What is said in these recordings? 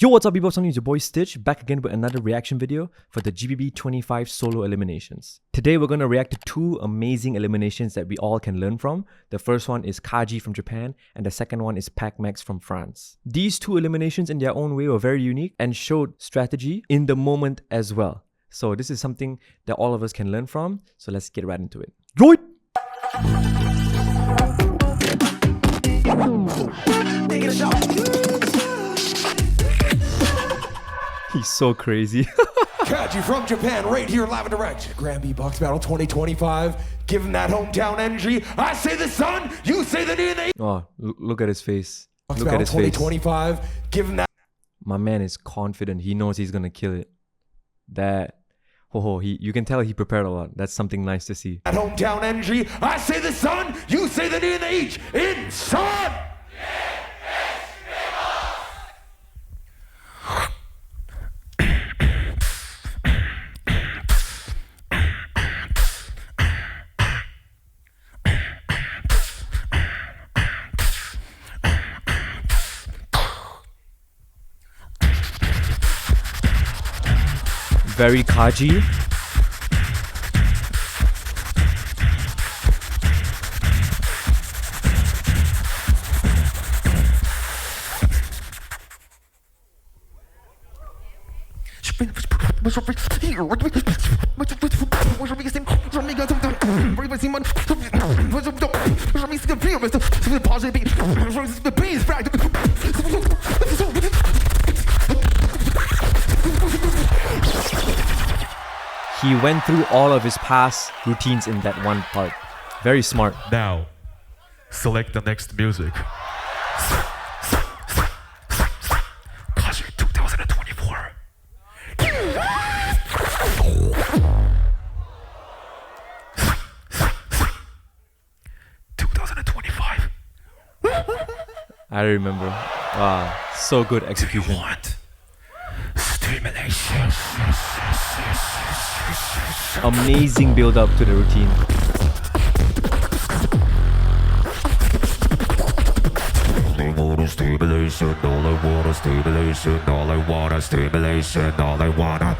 Yo, what's up, Beatbox? It's your boy Stitch, back again with another reaction video for the GBB25 solo eliminations. Today, we're going to react to two amazing eliminations that we all can learn from. The first one is KAJI from Japan, and the second one is Pac-Max from France. These two eliminations in their own way were very unique and showed strategy in the moment as well. So this is something that all of us can learn from. So let's get right into it. Right. He's so crazy. KAJI from Japan, right here, live and direct. Grand Beatbox Battle 2025. Give him that hometown energy. I say the sun, you say the knee and the... Oh, look at his face. Look Battle at his 2025. face. Give him that... My man is confident. He knows he's gonna kill it. You can tell he prepared a lot. That's something nice to see. That hometown energy. I say the sun, you say the knee and the H. In sun! Very KAJI. He went through all of his past routines in that one part. Very smart. Now, select the next music. KAJI 2024. I remember. Wow, so good execution. You want stimulation. Amazing build up to the routine. Stimulation, all I want is stimulation, all I want is stimulation, all I wanna.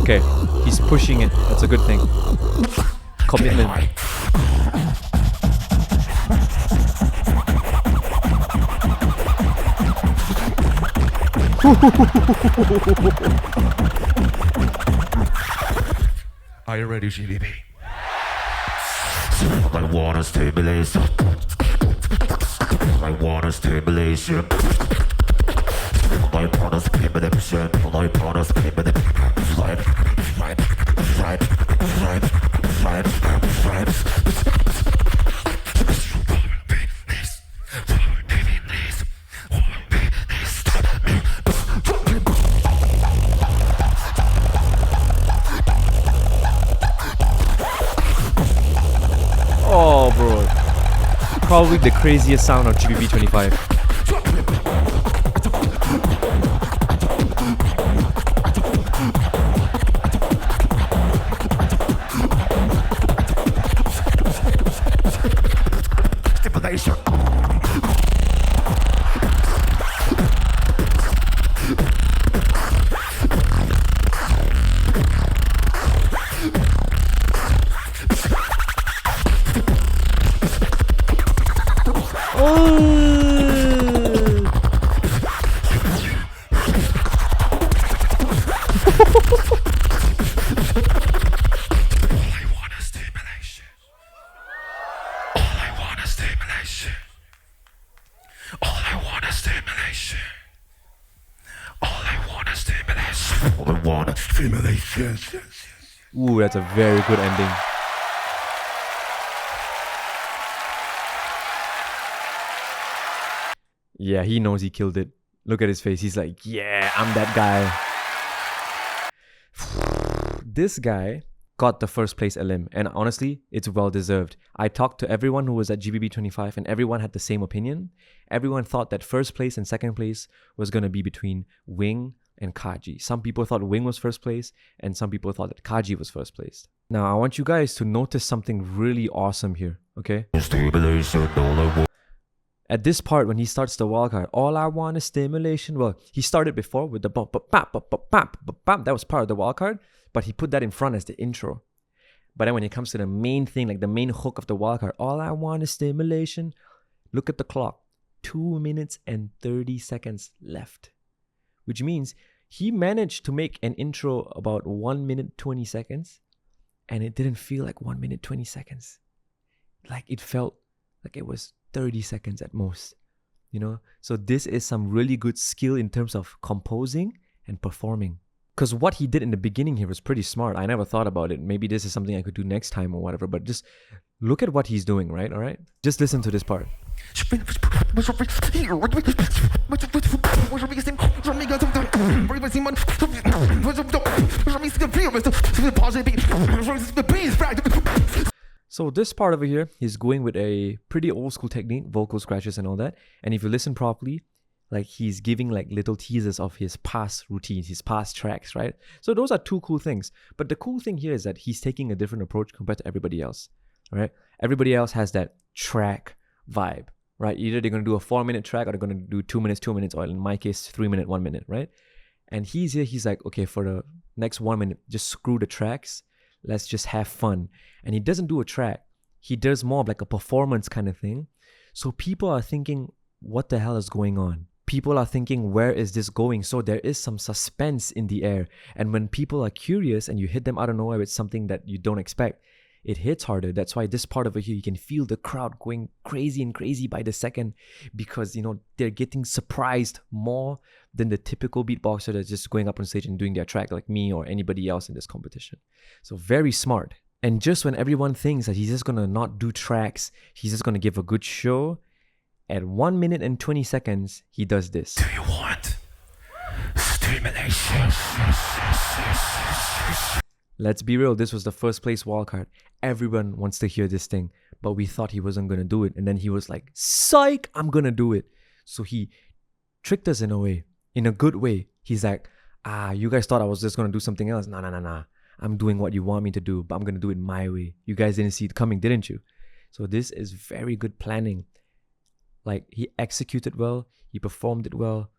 Okay, he's pushing it. That's a good thing. Commitment. Are you ready, GBB? I want a stimulation. I want a stimulation. I want a stimulation. I want a stimulation. Oh, bro. Probably the craziest sound of GBB25. Ooh, that's a very good ending. Yeah, he knows he killed it. Look at his face. He's like, yeah, I'm that guy. This guy got the first place elim, and honestly, it's well deserved. I talked to everyone who was at GBB25 and everyone had the same opinion. Everyone thought that first place and second place was going to be between Wing and KAJI. Some people thought Wing was first place and some people thought that KAJI was first place. Now, I want you guys to notice something really awesome here, okay? At this part, when he starts the wildcard, all I want is stimulation. Well, he started before with the bop, bop, bop, bop, bop, bop, bop, bop. That was part of the wildcard, but he put that in front as the intro. But then when it comes to the main thing, like the main hook of the wildcard, all I want is stimulation. Look at the clock. 2 minutes and 30 seconds left. Which means he managed to make an intro about 1 minute 20 seconds. And it didn't feel like 1 minute 20 seconds. Like it felt like it was 30 seconds at most. You know? So this is some really good skill in terms of composing and performing. Because what he did in the beginning here was pretty smart. I never thought about it. Maybe this is something I could do next time or whatever. But just look at what he's doing, right? All right? Just listen to this part. So this part over here, he's going with a pretty old school technique, vocal scratches and all that. And if you listen properly, like he's giving like little teasers of his past routines, his past tracks, right? So those are two cool things. But the cool thing here is that he's taking a different approach compared to everybody else, right? Everybody else has that track vibe, right? Either they're going to do a 4-minute track or they're going to do 2 minutes, 2 minutes, or in my case, 3 minute, 1 minute, right? And he's here, he's like, okay, for the next 1 minute, just screw the tracks. Let's just have fun. And he doesn't do a track. He does more of like a performance kind of thing. So people are thinking, what the hell is going on? People are thinking, where is this going? So there is some suspense in the air. And when people are curious and you hit them out of nowhere with something that you don't expect, it hits harder. That's why this part over here, you can feel the crowd going crazy and crazy by the second because, you know, they're getting surprised more than the typical beatboxer that's just going up on stage and doing their track like me or anybody else in this competition. So very smart. And just when everyone thinks that he's just going to not do tracks, he's just going to give a good show, at 1 minute and 20 seconds, he does this. Do you want stimulation? Let's be real, this was the first place wildcard. Everyone wants to hear this thing, but we thought he wasn't going to do it. And then he was like, psych, I'm going to do it. So he tricked us in a way, in a good way. He's like, you guys thought I was just going to do something else. Nah. I'm doing what you want me to do, but I'm going to do it my way. You guys didn't see it coming, didn't you? So this is very good planning. Like he executed well, he performed it well,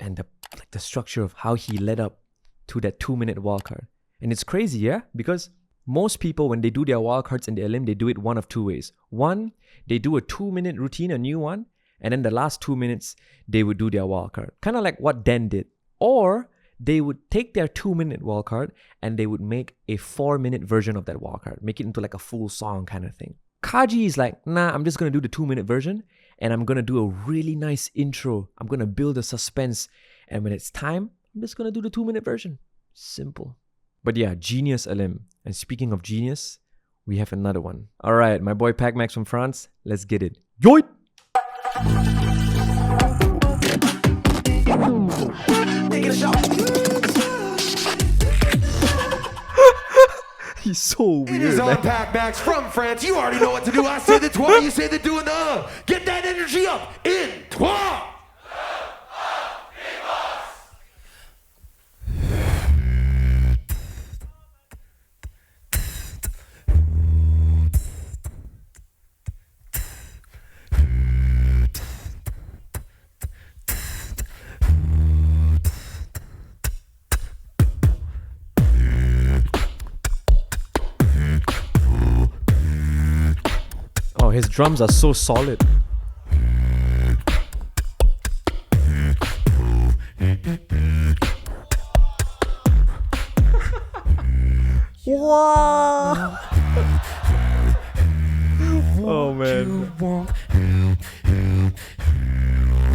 and the structure of how he led up to that 2 minute wildcard. And it's crazy, yeah? Because most people, when they do their wildcards in the elim, they do it one of two ways. One, they do a 2 minute routine, a new one, and then the last 2 minutes, they would do their wildcard. Kind of like what Dan did. Or they would take their 2 minute wildcard and they would make a 4 minute version of that wildcard, make it into like a full song kind of thing. KAJI is like, nah, I'm just going to do the 2 minute version and I'm going to do a really nice intro. I'm going to build a suspense. And when it's time, I'm just going to do the 2 minute version. Simple. But yeah, genius elim. And speaking of genius, we have another one. All right, my boy Pac-Max from France. Let's get it. Yoit! He's so weird. It is on Pac-Max from France. You already know what to do. I say the trois, you say the do and the. Get that energy up in trois. Oh, his drums are so solid. Wow. Oh man.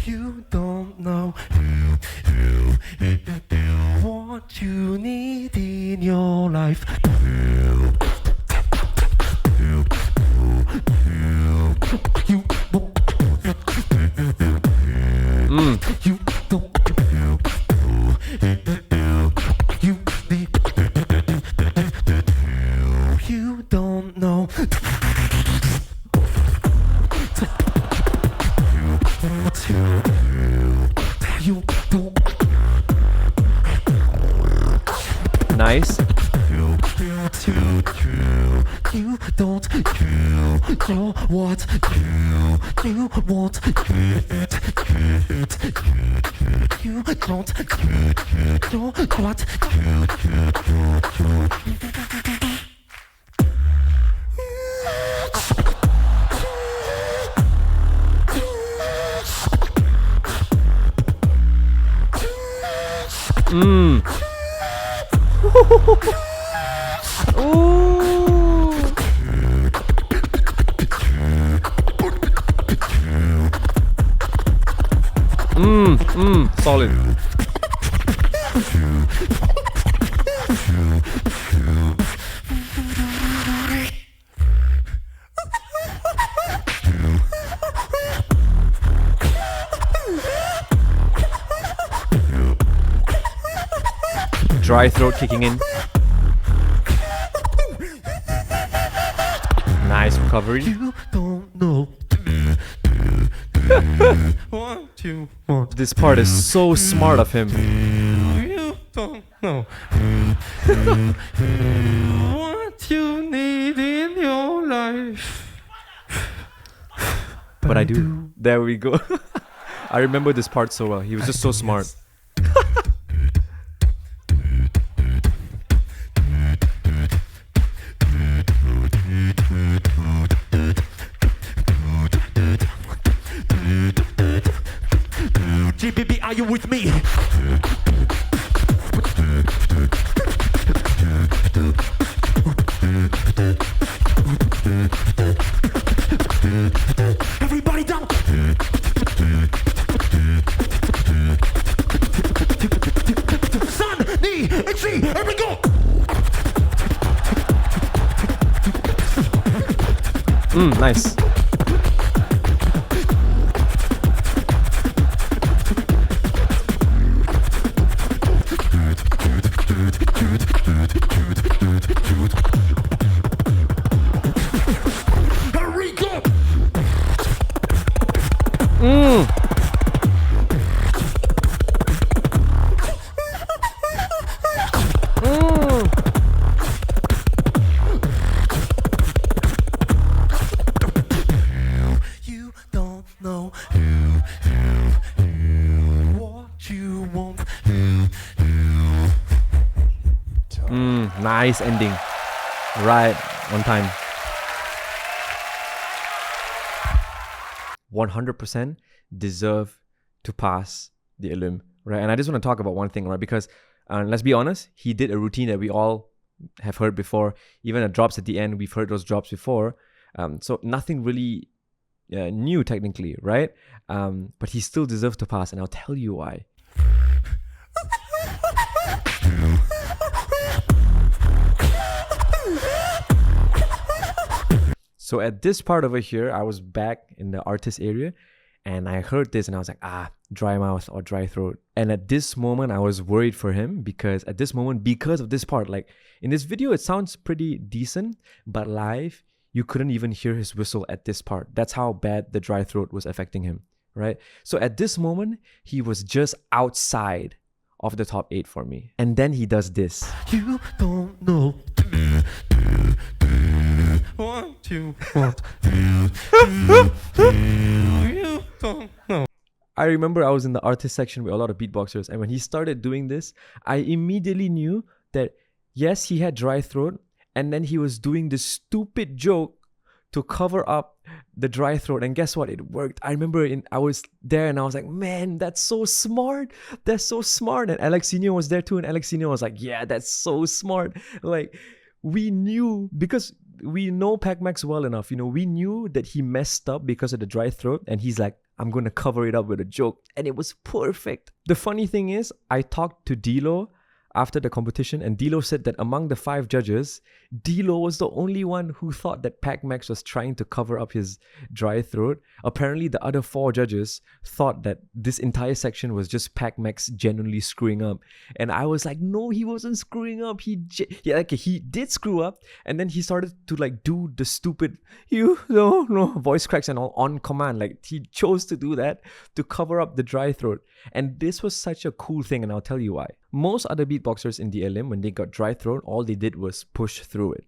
You don't know what you need in your life. Nice. You don't know what you want. You don't know what Solid. Dry throat kicking in. Nice recovery. you don't know what you want. This part is so smart of him. You don't know what you need in your life. But I do. There we go. I remember this part so well. He was just so smart. GBB, are you with me? Everybody down. Sun, knee, and C, here we go. Nice. Here we go. You don't know what you want. Nice ending. Right on time. 100% deserve to pass the elim, right? And I just want to talk about one thing, right? Because let's be honest, he did a routine that we all have heard before. Even the drops at the end, we've heard those drops before. So nothing really new technically, right? But he still deserves to pass, and I'll tell you why. So at this part over here, I was back in the artist area and I heard this and I was like, dry mouth or dry throat. And at this moment, I was worried for him because at this moment, because of this part, like in this video, it sounds pretty decent, but live, you couldn't even hear his whistle at this part. That's how bad the dry throat was affecting him, right? So at this moment, he was just outside of the top 8 for me. And then he does this. You don't know what you want. You don't know. I remember I was in the artist section with a lot of beatboxers, and when he started doing this, I immediately knew that yes, he had dry throat, and then he was doing this stupid joke to cover up the dry throat. And guess what? It worked. I remember I was there and I was like, man, that's so smart. That's so smart. And Alexinho was there too. And Alexinho was like, yeah, that's so smart. Like, we knew, because we know Pac-Max well enough, you know, we knew that he messed up because of the dry throat. And he's like, I'm going to cover it up with a joke. And it was perfect. The funny thing is, I talked to Dilo after the competition, and Dilo said that among the 5 judges, Dilo was the only one who thought that Pac-Max was trying to cover up his dry throat. Apparently, the other 4 judges thought that this entire section was just Pac-Max genuinely screwing up. And I was like, no, he wasn't screwing up. He did screw up, and then he started to like do the stupid voice cracks and all on command. Like, he chose to do that to cover up the dry throat. And this was such a cool thing, and I'll tell you why. Most other beatboxers in the elim, when they got dry throat, all they did was push through it,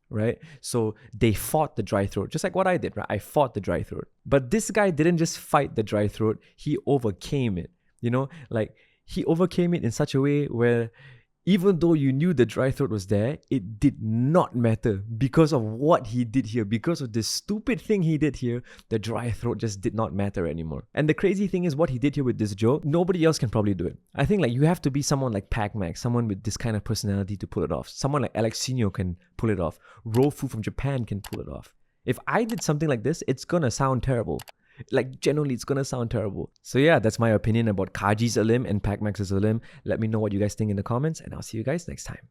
right? So they fought the dry throat, just like what I did, right? I fought the dry throat. But this guy didn't just fight the dry throat, he overcame it. You know, like he overcame it in such a way where even though you knew the dry throat was there, it did not matter because of what he did here. Because of this stupid thing he did here, the dry throat just did not matter anymore. And the crazy thing is what he did here with this joke, nobody else can probably do it. I think like you have to be someone like Pac-Max, someone with this kind of personality to pull it off. Someone like Alexinho can pull it off. Rofu from Japan can pull it off. If I did something like this, it's gonna sound terrible. Like, generally, it's gonna sound terrible. So yeah, that's my opinion about KAJI's elim and Pac-Max's elim. Let me know what you guys think in the comments, and I'll see you guys next time.